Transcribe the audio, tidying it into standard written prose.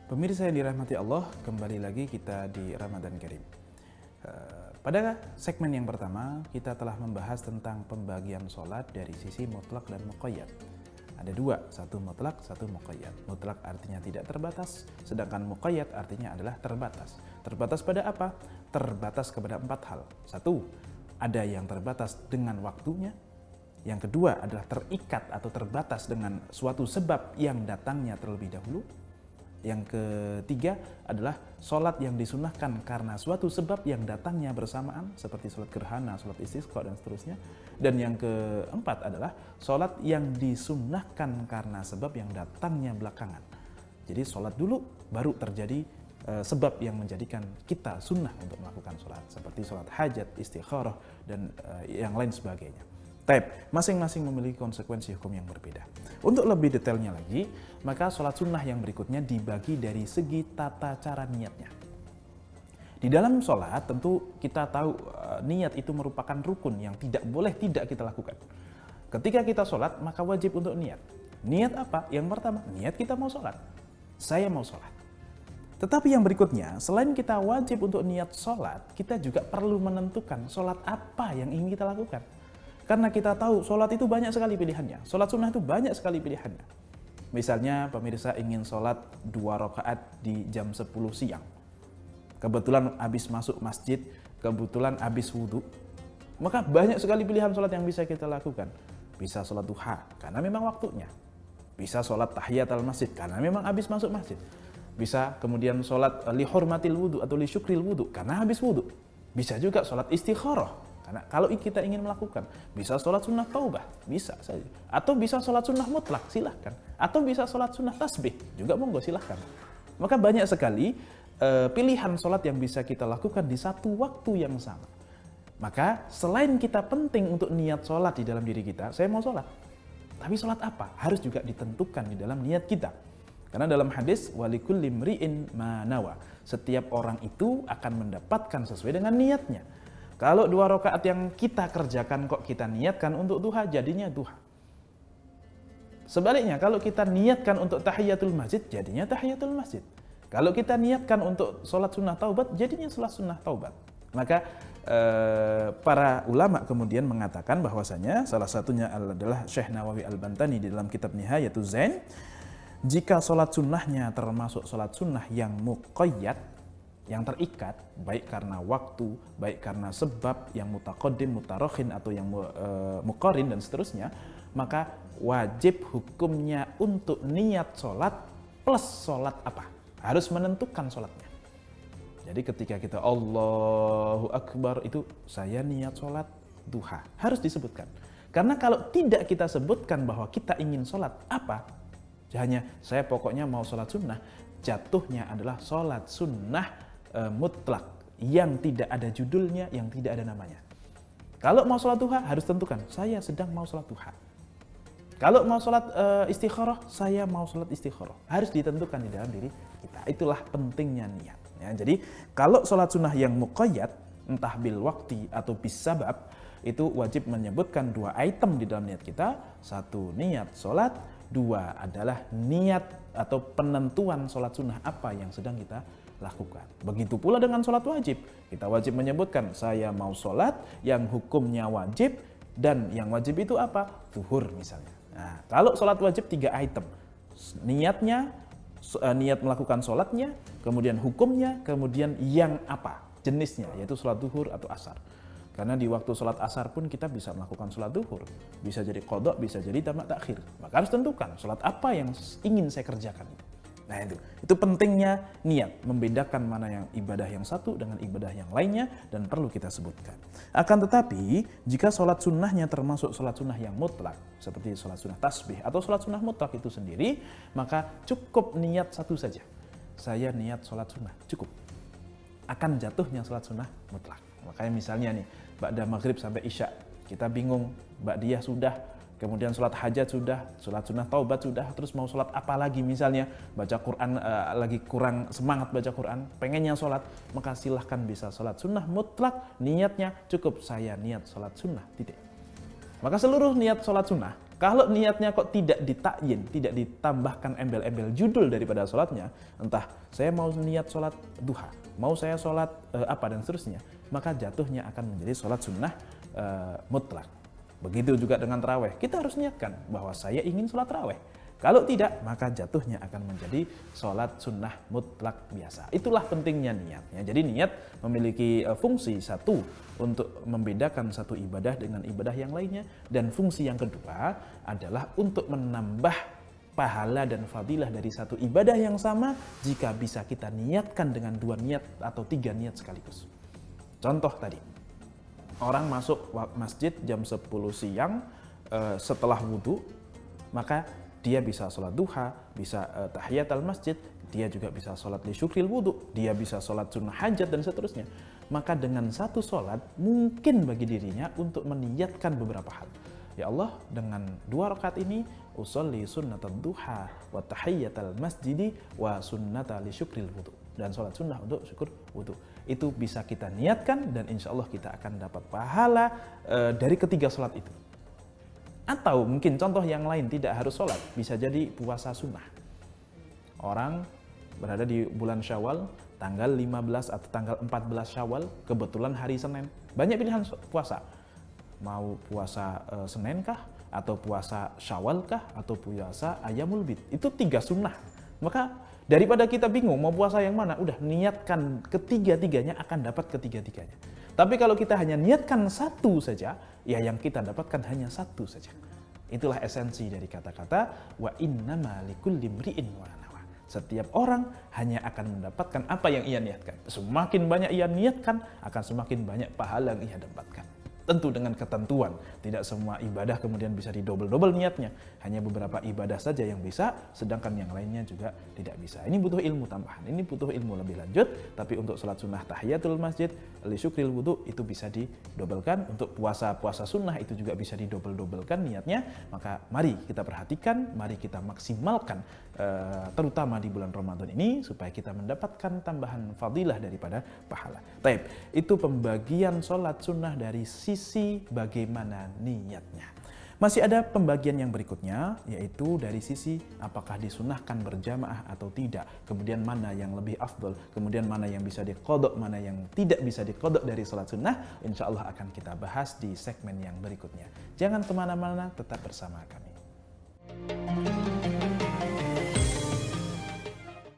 Pemirsa yang dirahmati Allah, kembali lagi kita di Ramadan Karim. Pada segmen yang pertama, kita telah membahas tentang pembagian sholat dari sisi mutlak dan muqayyad. Ada dua, satu mutlak, satu muqayyad. Mutlak artinya tidak terbatas, sedangkan muqayyad artinya adalah terbatas. Terbatas pada apa? Terbatas kepada 4 hal. Satu, ada yang terbatas dengan waktunya. Yang kedua adalah terikat atau terbatas dengan suatu sebab yang datangnya terlebih dahulu. Yang ketiga adalah sholat yang disunahkan karena suatu sebab yang datangnya bersamaan, seperti sholat gerhana, sholat istisqa, dan seterusnya. Dan yang keempat adalah sholat yang disunahkan karena sebab yang datangnya belakangan. Jadi sholat dulu, baru terjadi sebab yang menjadikan kita sunnah untuk melakukan sholat, seperti sholat hajat, istikharah, dan yang lain sebagainya. Masing-masing memiliki konsekuensi hukum yang berbeda. Untuk lebih detailnya lagi, maka sholat sunnah yang berikutnya dibagi dari segi tata cara niatnya. Di dalam sholat tentu kita tahu niat itu merupakan rukun yang tidak boleh tidak kita lakukan. Ketika kita sholat maka wajib untuk niat. Niat apa? Yang pertama, niat kita mau sholat. Saya mau sholat. Tetapi yang berikutnya, selain kita wajib untuk niat sholat, kita juga perlu menentukan sholat apa yang ingin kita lakukan. Karena kita tahu sholat itu banyak sekali pilihannya. Sholat sunnah itu banyak sekali pilihannya. Misalnya pemirsa ingin sholat 2 rakaat di jam 10 siang. Kebetulan habis masuk masjid, kebetulan habis wudhu. Maka banyak sekali pilihan sholat yang bisa kita lakukan. Bisa sholat duha, karena memang waktunya. Bisa sholat tahiyat al-masjid, karena memang habis masuk masjid. Bisa kemudian sholat li hurmatil wudhu atau li syukril wudhu, karena habis wudhu. Bisa juga sholat istikharah. Karena kalau kita ingin melakukan, bisa sholat sunnah taubah, bisa saja. Atau bisa sholat sunnah mutlak, silahkan. Atau bisa sholat sunnah tasbih, juga monggo silahkan. Maka banyak sekali pilihan sholat yang bisa kita lakukan di satu waktu yang sama. Maka selain kita penting untuk niat sholat di dalam diri kita, saya mau sholat. Tapi sholat apa? Harus juga ditentukan di dalam niat kita. Karena dalam hadis, walikulli mri'in ma nawa. Setiap orang itu akan mendapatkan sesuai dengan niatnya. Kalau 2 rakaat yang kita kerjakan kok kita niatkan untuk duha, jadinya duha. Sebaliknya, kalau kita niatkan untuk tahiyatul masjid, jadinya tahiyatul masjid. Kalau kita niatkan untuk sholat sunnah taubat, jadinya sholat sunnah taubat. Maka para ulama kemudian mengatakan bahwasanya salah satunya adalah Syekh Nawawi Al-Bantani di dalam kitab Nihayatul Zain, jika sholat sunnahnya termasuk sholat sunnah yang muqayyad, yang terikat, baik karena waktu, baik karena sebab yang mutaqaddim, mutarakhin, atau yang muqarin dan seterusnya, maka wajib hukumnya untuk niat sholat plus sholat apa? Harus menentukan sholatnya. Jadi ketika kita Allahu Akbar itu saya niat sholat duha, harus disebutkan. Karena kalau tidak kita sebutkan bahwa kita ingin sholat apa, hanya saya pokoknya mau sholat sunnah, jatuhnya adalah sholat sunnah mutlak yang tidak ada judulnya, yang tidak ada namanya. Kalau mau sholat duha harus tentukan saya sedang mau sholat duha. Kalau mau sholat istikharah, saya mau sholat istikharah. Harus ditentukan di dalam diri kita. Itulah pentingnya niat. Ya, jadi kalau sholat sunnah yang muqayyad, entah bil waqti atau bis sabab, itu wajib menyebutkan 2 item di dalam niat kita. 1, niat sholat. 2 adalah niat atau penentuan sholat sunnah apa yang sedang kita lakukan. Begitu pula dengan sholat wajib. Kita wajib menyebutkan saya mau sholat yang hukumnya wajib, dan yang wajib itu apa? Zuhur misalnya. Nah, kalau sholat wajib 3 item. Niatnya, niat melakukan sholatnya, kemudian hukumnya, kemudian yang apa? Jenisnya, yaitu sholat zuhur atau asar. Karena di waktu sholat asar pun kita bisa melakukan sholat zuhur. Bisa jadi qadha, bisa jadi tamak takhir. Maka harus tentukan sholat apa yang ingin saya kerjakan. Nah itu pentingnya niat, membedakan mana yang ibadah yang satu dengan ibadah yang lainnya, dan perlu kita sebutkan. Akan tetapi, jika sholat sunnahnya termasuk sholat sunnah yang mutlak, seperti sholat sunnah tasbih atau sholat sunnah mutlak itu sendiri, maka cukup niat satu saja. Saya niat sholat sunnah, cukup. Akan jatuhnya sholat sunnah mutlak. Makanya misalnya nih, ba'da maghrib sampai isya, kita bingung, ba'diyah sudah, kemudian sholat hajat sudah, sholat sunnah taubat sudah, terus mau sholat apa lagi misalnya, baca Quran lagi kurang semangat baca Quran, pengennya sholat, maka silahkan bisa sholat sunnah mutlak, niatnya cukup saya niat sholat sunnah, titik. Maka seluruh niat sholat sunnah Kalau niatnya kok tidak ditakyin, tidak ditambahkan embel-embel judul daripada sholatnya, entah saya mau niat sholat duha, mau saya sholat apa dan seterusnya, maka jatuhnya akan menjadi sholat sunnah mutlak. Begitu juga dengan taraweh, kita harus niatkan bahwa saya ingin sholat taraweh. Kalau tidak, maka jatuhnya akan menjadi sholat sunnah mutlak biasa. Itulah pentingnya niatnya. Jadi niat memiliki fungsi satu untuk membedakan satu ibadah dengan ibadah yang lainnya. Dan fungsi yang kedua adalah untuk menambah pahala dan fadilah dari satu ibadah yang sama jika bisa kita niatkan dengan 2 niat atau 3 niat sekaligus. Contoh tadi, orang masuk masjid jam 10 siang setelah wudhu, maka dia bisa sholat duha, bisa tahiyat al-masjid, dia juga bisa sholat li syukril wudhu, dia bisa sholat sunnah hajat dan seterusnya. Maka dengan satu sholat mungkin bagi dirinya untuk meniatkan beberapa hal. Ya Allah, dengan 2 rakaat ini usolli sunnatal duha wa tahiyyat al-masjidi wa sunnata li syukril wudhu, dan sholat sunnah untuk syukur wudhu. Itu bisa kita niatkan dan insya Allah kita akan dapat pahala dari ketiga sholat itu. Atau mungkin contoh yang lain, tidak harus sholat, bisa jadi puasa sunnah. Orang berada di bulan Syawal, tanggal 15 atau tanggal 14 Syawal, kebetulan hari Senin. Banyak pilihan puasa. Mau puasa Senin kah? Atau puasa Syawal kah? Atau puasa Ayyamul Bid. Itu 3 sunnah. Maka daripada kita bingung mau puasa yang mana, udah niatkan ketiga-tiganya akan dapat ketiga-tiganya. Tapi kalau kita hanya niatkan satu saja, ya yang kita dapatkan hanya satu saja. Itulah esensi dari kata-kata wa innama likulli imri'in ma nawa. Setiap orang hanya akan mendapatkan apa yang ia niatkan. Semakin banyak ia niatkan, akan semakin banyak pahala yang ia dapatkan. Tentu dengan ketentuan, tidak semua ibadah kemudian bisa didobel-dobel niatnya. Hanya beberapa ibadah saja yang bisa, sedangkan yang lainnya juga tidak bisa. Ini butuh ilmu tambahan, ini butuh ilmu lebih lanjut. Tapi untuk sholat sunnah tahiyatul masjid, li syukril wudhu, itu bisa didobelkan. Untuk puasa sunnah itu juga bisa didobel-dobelkan niatnya. Maka mari kita perhatikan, mari kita maksimalkan, terutama di bulan Ramadan ini, supaya kita mendapatkan tambahan fadilah daripada pahala. Taib, itu pembagian sholat sunnah dari sisi bagaimana niatnya. Masih ada pembagian yang berikutnya, yaitu dari sisi apakah disunahkan berjamaah atau tidak, kemudian mana yang lebih afdol, kemudian mana yang bisa diqodok, mana yang tidak bisa diqodok dari sholat sunnah. Insya Allah akan kita bahas di segmen yang berikutnya. Jangan kemana-mana, tetap bersama kami.